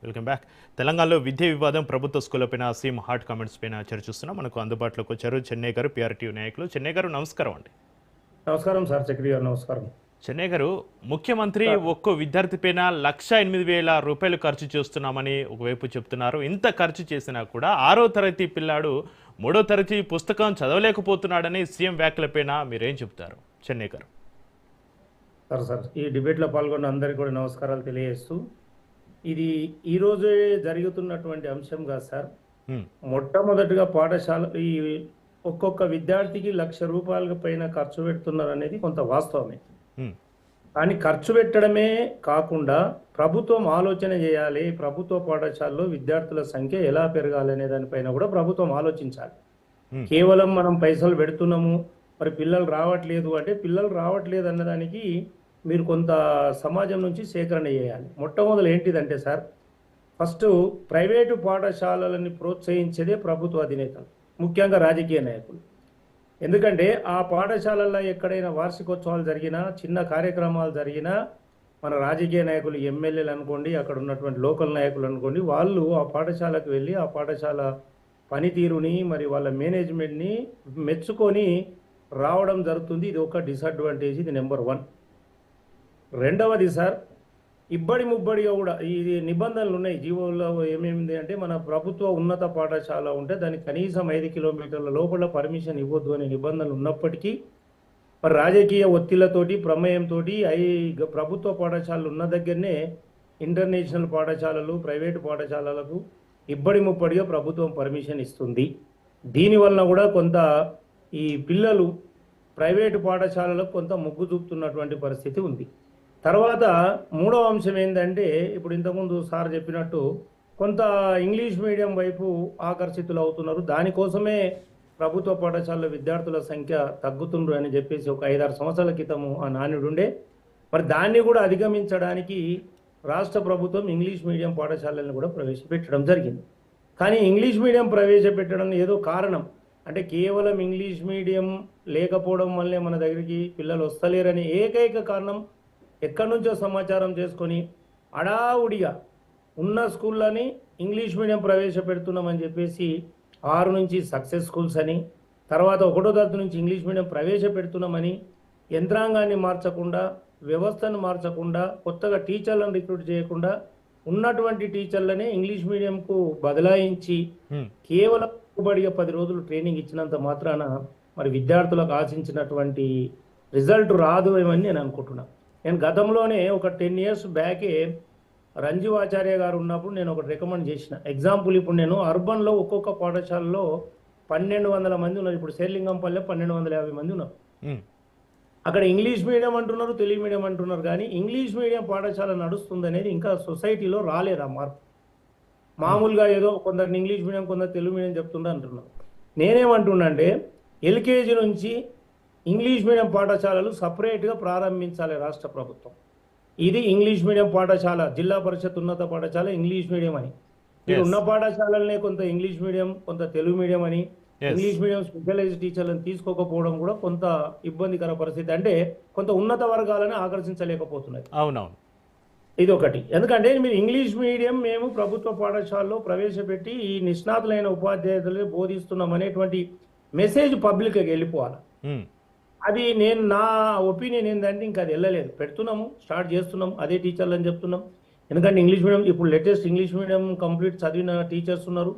Welcome back. తెలంగాణలో విద్యా వివాదం ప్రభుత్వ స్కూళ్లపైన సీఎం హాట్ కామెంట్స్ పైన చర్చిస్తున్నాం. మనకు అందుబాటులోకి వచ్చారు చెన్నై గారు, పిఆర్టీయూ నాయకులు. చెన్నై గారు నమస్కారం అండి. నమస్కారం సార్, చక్రి గారు నమస్కారం. చెన్నై గారు, ముఖ్యమంత్రి ఒక్కో విద్యార్థి పైన 1,08,000 రూపాయలు ఖర్చు చేస్తున్నామని ఒకవైపు చెప్తున్నారు. ఇంత ఖర్చు చేసినా కూడా 6వ తరగతి పిల్లాడు 3వ తరగతి పుస్తకం చదవలేకపోతున్నాడని సీఎం వ్యాఖ్యలపైన మీరేం చెప్తారు చెన్నై గారు? సార్ ఈ డిబేట్లో పాల్గొన్న అందరికీ కూడా నమస్కారాలు తెలియజేస్తూ, ఇది ఈరోజే జరుగుతున్నటువంటి అంశం కాదు సార్. మొట్టమొదటిగా పాఠశాల ఈ ఒక్కొక్క విద్యార్థికి 1,00,000 రూపాయల పైన ఖర్చు పెడుతున్నారు అనేది కొంత వాస్తవమే. కానీ ఖర్చు పెట్టడమే కాకుండా ప్రభుత్వం ఆలోచన చేయాలి. ప్రభుత్వ పాఠశాలలో విద్యార్థుల సంఖ్య ఎలా పెరగాలి అనే దానిపైన కూడా ప్రభుత్వం ఆలోచించాలి. కేవలం మనం పైసలు పెడుతున్నాము, మరి పిల్లలు రావట్లేదు అంటే, పిల్లలు రావట్లేదు అన్నదానికి మీరు కొంత సమాజం నుంచి సేకరణ చేయాలి. మొట్టమొదలు ఏంటిదంటే సార్, ఫస్ట్ ప్రైవేటు పాఠశాలలని ప్రోత్సహించేదే ప్రభుత్వ అధినేతలు, ముఖ్యంగా రాజకీయ నాయకులు. ఎందుకంటే ఆ పాఠశాలల్లో ఎక్కడైనా వార్షికోత్సవాలు జరిగినా, చిన్న కార్యక్రమాలు జరిగినా, మన రాజకీయ నాయకులు, ఎమ్మెల్యేలు అనుకోండి, అక్కడ ఉన్నటువంటి లోకల్ నాయకులు అనుకోండి, వాళ్ళు ఆ పాఠశాలకు వెళ్ళి ఆ పాఠశాల పనితీరుని, మరి వాళ్ళ మేనేజ్మెంట్ని మెచ్చుకొని రావడం జరుగుతుంది. ఇది ఒక డిసడ్వాంటేజ్, ఇది నెంబర్ 1. రెండవది సార్, ఇబ్బడి ముబ్బడిగా కూడా ఇది నిబంధనలు ఉన్నాయి జీవోలో. ఏమేమింది అంటే, మన ప్రభుత్వ ఉన్నత పాఠశాల ఉంటే దానికి కనీసం 5 కిలోమీటర్ల లోపల పర్మిషన్ ఇవ్వద్దు అనే నిబంధనలు ఉన్నప్పటికీ, మరి రాజకీయ ఒత్తిళ్లతోటి, ప్రమేయంతో ప్రభుత్వ పాఠశాలలు ఉన్న దగ్గరనే ఇంటర్నేషనల్ పాఠశాలలు, ప్రైవేటు పాఠశాలలకు ఇబ్బడి ముబ్బడిగా ప్రభుత్వం పర్మిషన్ ఇస్తుంది. దీనివలన కూడా కొంత ఈ పిల్లలు ప్రైవేటు పాఠశాలలకు కొంత మొగ్గు చూపుతున్నటువంటి పరిస్థితి ఉంది. తర్వాత మూడవ అంశం ఏంటంటే, ఇప్పుడు ఇంతకుముందు సార్ చెప్పినట్టు కొంత ఇంగ్లీష్ మీడియం వైపు ఆకర్షితులు అవుతున్నారు. దానికోసమే ప్రభుత్వ పాఠశాలలో విద్యార్థుల సంఖ్య తగ్గుతుండ్రు అని చెప్పేసి ఒక 5-6 సంవత్సరాల క్రితము ఆ నానుడుండే. మరి దాన్ని కూడా అధిగమించడానికి రాష్ట్ర ప్రభుత్వం ఇంగ్లీష్ మీడియం పాఠశాలలను కూడా ప్రవేశపెట్టడం జరిగింది. కానీ ఇంగ్లీష్ మీడియం ప్రవేశపెట్టడం ఏదో కారణం అంటే, కేవలం ఇంగ్లీష్ మీడియం లేకపోవడం వల్లే మన దగ్గరికి పిల్లలు వస్తలేరని ఏకైక కారణం ఎక్కడి నుంచో సమాచారం చేసుకొని అడావుడిగా ఉన్న స్కూళ్ళని ఇంగ్లీష్ మీడియం ప్రవేశపెడుతున్నామని చెప్పేసి 6 నుంచి సక్సెస్ స్కూల్స్ అని, తర్వాత 1వ తరగతి నుంచి ఇంగ్లీష్ మీడియం ప్రవేశపెడుతున్నామని యంత్రాంగాన్ని మార్చకుండా, వ్యవస్థను మార్చకుండా, కొత్తగా టీచర్లను రిక్రూట్ చేయకుండా ఉన్నటువంటి టీచర్లనే ఇంగ్లీష్ మీడియంకు బదలాయించి కేవలం 10 రోజులు ట్రైనింగ్ ఇచ్చినంత మాత్రాన మరి విద్యార్థులకు ఆశించినటువంటి రిజల్ట్ రాదు ఏమని నేను అనుకుంటున్నాను. నేను గతంలోనే ఒక 10 years బ్యాకే రంజీవాచార్య గారు ఉన్నప్పుడు నేను ఒకటి రికమెండ్ చేసిన. ఎగ్జాంపుల్, ఇప్పుడు నేను అర్బన్లో ఒక్కొక్క పాఠశాలలో 1,200 మంది ఉన్నారు. ఇప్పుడు శేర్లింగంపల్లె 1,250 మంది ఉన్నారు. అక్కడ ఇంగ్లీష్ మీడియం అంటున్నారు, తెలుగు మీడియం అంటున్నారు, కానీ ఇంగ్లీష్ మీడియం పాఠశాల నడుస్తుంది అనేది ఇంకా సొసైటీలో రాలేదు ఆ మార్పు. మామూలుగా ఏదో కొందరిని ఇంగ్లీష్ మీడియం, కొందరు తెలుగు మీడియం చెప్తుండే అంటున్నారు. నేనేమంటున్నా అంటే, ఎల్కేజీ నుంచి ఇంగ్లీష్ మీడియం పాఠశాలలు సపరేట్గా ప్రారంభించాలి రాష్ట్ర ప్రభుత్వం. ఇది ఇంగ్లీష్ మీడియం పాఠశాల, జిల్లా పరిషత్ ఉన్నత పాఠశాల ఇంగ్లీష్ మీడియం అని, మీరు ఉన్న పాఠశాలనే కొంత ఇంగ్లీష్ మీడియం, కొంత తెలుగు మీడియం అని, ఇంగ్లీష్ మీడియం స్పెషలైజ్డ్ టీచర్లను తీసుకోకపోవడం కూడా కొంత ఇబ్బందికర పరిస్థితి. అంటే కొంత ఉన్నత వర్గాలను ఆకర్షించలేకపోతున్నది. అవునవును, ఇది ఒకటి. ఎందుకంటే మీరు ఇంగ్లీష్ మీడియం మేము ప్రభుత్వ పాఠశాలలో ప్రవేశపెట్టి ఈ నిష్ణాతులైన ఉపాధ్యాయులు బోధిస్తున్నాం అనేటువంటి మెసేజ్ పబ్లిక్గా వెళ్ళిపోవాలి. అది నా ఒపీనియన్ ఏంటంటే, ఇంకా అది వెళ్ళలేదు. పెడుతున్నాము, స్టార్ట్ చేస్తున్నాం, అదే టీచర్లు అని చెప్తున్నాం. ఎందుకంటే ఇంగ్లీష్ మీడియం ఇప్పుడు లేటెస్ట్ ఇంగ్లీష్ మీడియం కంప్లీట్ చదివిన టీచర్స్ ఉన్నారు.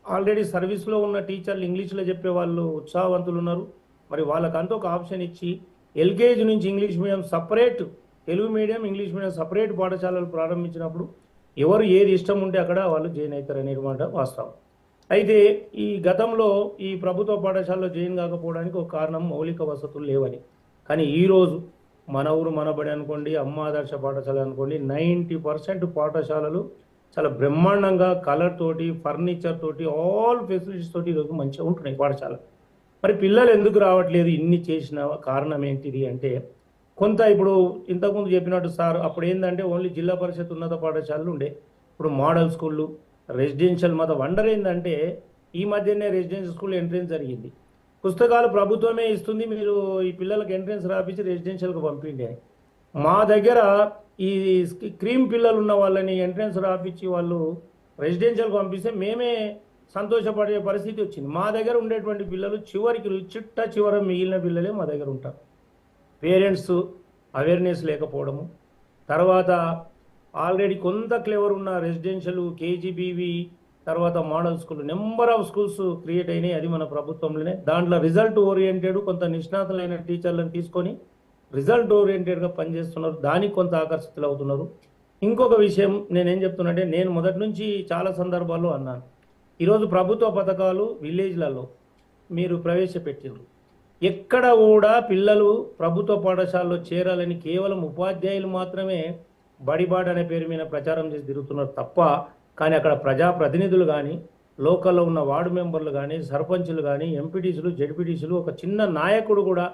ఆల్రెడీ సర్వీస్లో ఉన్న టీచర్లు ఇంగ్లీష్లో చెప్పే వాళ్ళు ఉత్సాహవంతులు ఉన్నారు. మరి వాళ్ళకంతా ఒక ఆప్షన్ ఇచ్చి ఎల్కేజీ నుంచి English medium separate, Telugu medium English medium separate పాఠశాలలు ప్రారంభించినప్పుడు ఎవరు ఏది ఇష్టం ఉంటే అక్కడ వాళ్ళు జాయిన్ అవుతారు అనేమాట వాస్తవం. అయితే ఈ గతంలో ఈ ప్రభుత్వ పాఠశాలలో జాయిన్ కాకపోవడానికి ఒక కారణం మౌలిక వసతులు లేవని. కానీ ఈరోజు మన ఊరు మనబడి అనుకోండి, అమ్మ ఆదర్శ పాఠశాల అనుకోండి, 90% పాఠశాలలు చాలా బ్రహ్మాండంగా కలర్ తోటి, ఫర్నిచర్ తోటి, ఆల్ ఫెసిలిటీస్ తోటి ఈరోజు మంచిగా ఉంటున్నాయి పాఠశాల. మరి పిల్లలు ఎందుకు రావట్లేదు? ఇన్ని చేసిన కారణం ఏంటిది అంటే, కొంత ఇప్పుడు ఇంతకుముందు చెప్పినట్టు సార్, అప్పుడు ఏంటంటే ఓన్లీ జిల్లా పరిషత్ ఉన్నత పాఠశాలలు ఉండే, ఇప్పుడు మోడల్ స్కూళ్ళు, రెసిడెన్షియల్. వండర్ ఏంటంటే ఈ మధ్యనే రెసిడెన్షియల్ స్కూల్ ఎంట్రెన్స్ జరిగింది. పుస్తకాలు ప్రభుత్వమే ఇస్తుంది, మీరు ఈ పిల్లలకు ఎంట్రెన్స్ రాపించి రెసిడెన్షియల్కి పంపిండి అని. మా దగ్గర ఈ క్రీమ్ పిల్లలు ఉన్న వాళ్ళని ఎంట్రన్స్ రాపిచ్చి వాళ్ళు రెసిడెన్షియల్ పంపిస్తే మేమే సంతోషపడే పరిస్థితి వచ్చింది. మా దగ్గర ఉండేటువంటి పిల్లలు చివరికి చివర మిగిలిన పిల్లలే మా దగ్గర ఉంటారు. పేరెంట్స్ అవేర్నెస్ లేకపోవడము, తర్వాత ఆల్రెడీ కొంత క్లెవర్ ఉన్న రెసిడెన్షియల్, కేజీబీవి, తర్వాత model school, number of schools create అయినాయి. అది మన ప్రభుత్వంలోనే. దాంట్లో రిజల్ట్ ఓరియంటెడ్ కొంత నిష్ణాతులైన టీచర్లను తీసుకొని రిజల్ట్ ఓరియంటెడ్గా పనిచేస్తున్నారు. దానికి కొంత ఆకర్షితులు అవుతున్నారు. ఇంకొక విషయం నేనేం చెప్తున్నా అంటే, నేను మొదటి నుంచి చాలా సందర్భాల్లో అన్నాను, ఈరోజు ప్రభుత్వ పథకాలు విలేజ్లలో మీరు ప్రవేశపెట్టారు. ఎక్కడ కూడా పిల్లలు ప్రభుత్వ పాఠశాలలో చేరాలని కేవలం ఉపాధ్యాయులు మాత్రమే బడిబాట అనే పేరు మీద ప్రచారం చేసి తిరుగుతున్నారు తప్ప, కానీ అక్కడ ప్రజాప్రతినిధులు కానీ, లోకల్లో ఉన్న వార్డు మెంబర్లు కానీ, సర్పంచులు కానీ, ఎంపీటీసీలు, జడ్పీటీసీలు, ఒక చిన్న నాయకుడు కూడా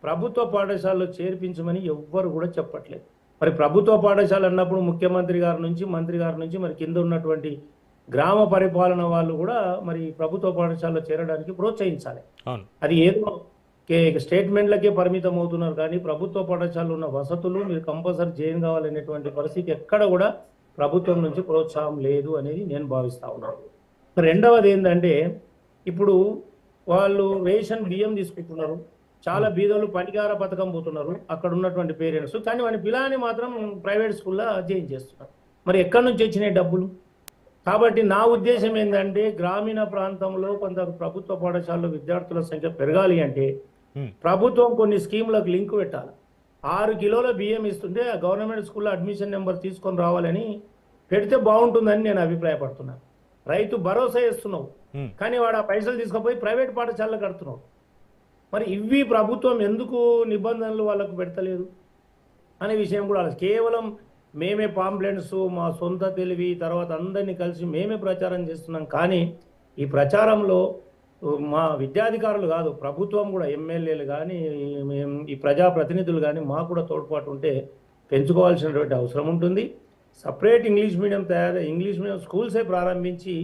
ప్రభుత్వ పాఠశాలలో చేర్పించమని ఎవ్వరు కూడా చెప్పట్లేదు. మరి ప్రభుత్వ పాఠశాల అన్నప్పుడు ముఖ్యమంత్రి గారి నుంచి, మంత్రి గారి నుంచి, మరి కింద ఉన్నటువంటి గ్రామ పరిపాలన వాళ్ళు కూడా మరి ప్రభుత్వ పాఠశాలలో చేరడానికి ప్రోత్సహించాలి. అది ఏదో స్టేట్మెంట్లకే పరిమితం అవుతున్నారు, కానీ ప్రభుత్వ పాఠశాలలో ఉన్న వసతులు మీరు కంపల్సరీ జాయిన్ కావాలనేటువంటి పరిస్థితి ఎక్కడ కూడా ప్రభుత్వం నుంచి ప్రోత్సాహం లేదు అనేది నేను భావిస్తా ఉన్నాను. రెండవది ఏంటంటే, ఇప్పుడు వాళ్ళు రేషన్ బియ్యం తీసుకుంటున్నారు, చాలా బీదలు పనికార పథకం పోతున్నారు అక్కడ ఉన్నటువంటి పేరెంట్స్, కానీ వాని పిల్లని మాత్రం ప్రైవేట్ స్కూల్లో జాయిన్ చేస్తున్నారు. మరి ఎక్కడి నుంచి వచ్చినాయి డబ్బులు? కాబట్టి నా ఉద్దేశం ఏంటంటే, గ్రామీణ ప్రాంతంలో కొంత ప్రభుత్వ పాఠశాలలో విద్యార్థుల సంఖ్య పెరగాలి అంటే ప్రభుత్వం కొన్ని స్కీములకు లింక్ పెట్టాలి. 6 కిలోల బియ్యం ఇస్తుంటే ఆ గవర్నమెంట్ స్కూల్లో అడ్మిషన్ నెంబర్ తీసుకొని రావాలని పెడితే బాగుంటుందని నేను అభిప్రాయపడుతున్నాను. రైతు భరోసా ఇస్తున్నావు, కానీ వాడు ఆ పైసలు తీసుకుపోయి ప్రైవేట్ పాఠశాలలో కడుతున్నావు. మరి ఇవి ప్రభుత్వం ఎందుకు నిబంధనలు వాళ్ళకు పెడతలేదు అనే విషయం కూడా కేవలం మేమే పాంప్లెట్స్, మా సొంత తెలివి, తర్వాత అందరినీ కలిసి మేమే ప్రచారం చేస్తున్నాం. కానీ ఈ ప్రచారంలో మా విద్యాధికారులు కాదు, ప్రభుత్వం కూడా, ఎమ్మెల్యేలు కానీ, ఈ ప్రజాప్రతినిధులు కానీ మాకు కూడా తోడ్పాటు ఉంటే పెంచుకోవాల్సినటువంటి అవసరం ఉంటుంది. Separate English medium English medium స్కూల్సే ప్రారంభించి,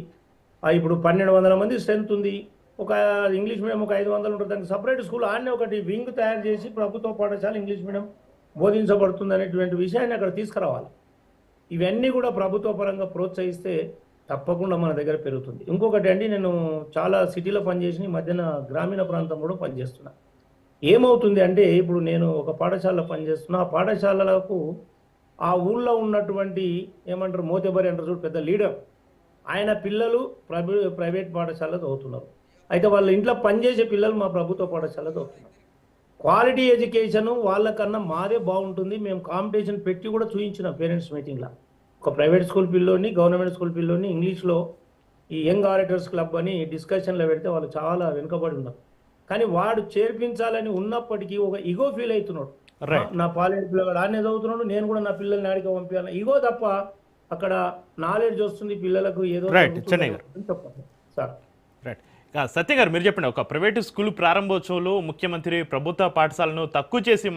ఇప్పుడు 1200 మంది స్ట్రెంత్ ఉంది, ఒక ఇంగ్లీష్ మీడియం ఒక 500 ఉంటుంది, దానికి సపరేట్ స్కూల్ ఆడనే ఒకటి వింగ్ తయారు చేసి ప్రభుత్వ పాఠశాల ఇంగ్లీష్ మీడియం బోధించబడుతుంది అనేటువంటి విషయాన్ని అక్కడ తీసుకురావాలి. ఇవన్నీ కూడా ప్రభుత్వ పరంగా ప్రోత్సహిస్తే తప్పకుండా మన దగ్గర పెరుగుతుంది. ఇంకొకటి అండి, నేను చాలా సిటీలో పనిచేసి ఈ మధ్యన గ్రామీణ ప్రాంతం కూడా పనిచేస్తున్నా. ఏమవుతుంది అంటే, ఇప్పుడు నేను ఒక పాఠశాలలో పనిచేస్తున్నా, ఆ పాఠశాలలకు ఆ ఊళ్ళో ఉన్నటువంటి ఏమంటారు మోతెబరి అంటారు చూడు, పెద్ద లీడర్, ఆయన పిల్లలు ప్రైవేట్ పాఠశాలలో చదువుతున్నారు. అయితే వాళ్ళ ఇంట్లో పనిచేసే పిల్లలు మా ప్రభుత్వ పాఠశాలలో చదువుతున్నారు. క్వాలిటీ ఎడ్యుకేషన్ వాళ్ళకన్నా మాదే బాగుంటుంది. మేము కాంపిటీషన్ పెట్టి కూడా చూపించిన పేరెంట్స్ మీటింగ్లో, ఒక ప్రైవేట్ స్కూల్ పిల్లోని, గవర్నమెంట్ స్కూల్ పిల్లోని ఇంగ్లీష్లో ఈ యంగ్ ఆరేటర్స్ క్లబ్ అని డిస్కషన్లో పెడితే వాళ్ళు చాలా వెనుకబడి ఉన్నారు. కానీ వాడు చేర్పించాలని ఉన్నప్పటికీ ఒక ఈగో ఫీల్ అవుతున్నాడు. నా పాలేరు పిల్లగాడు ఆడనే చదువుతున్నాడు, నేను కూడా నా పిల్లల్ని ఆడికి పంపించాలి, ఈగో తప్ప అక్కడ నాలెడ్జ్ వస్తుంది పిల్లలకు ఏదో చెప్పండి సార్. సత్య గారు, మీరు చెప్పండి, ఒక ప్రైవేటు స్కూల్ ప్రారంభోత్సవంలో ముఖ్యమంత్రి ప్రభుత్వ పాఠశాలను తక్కువ చేసి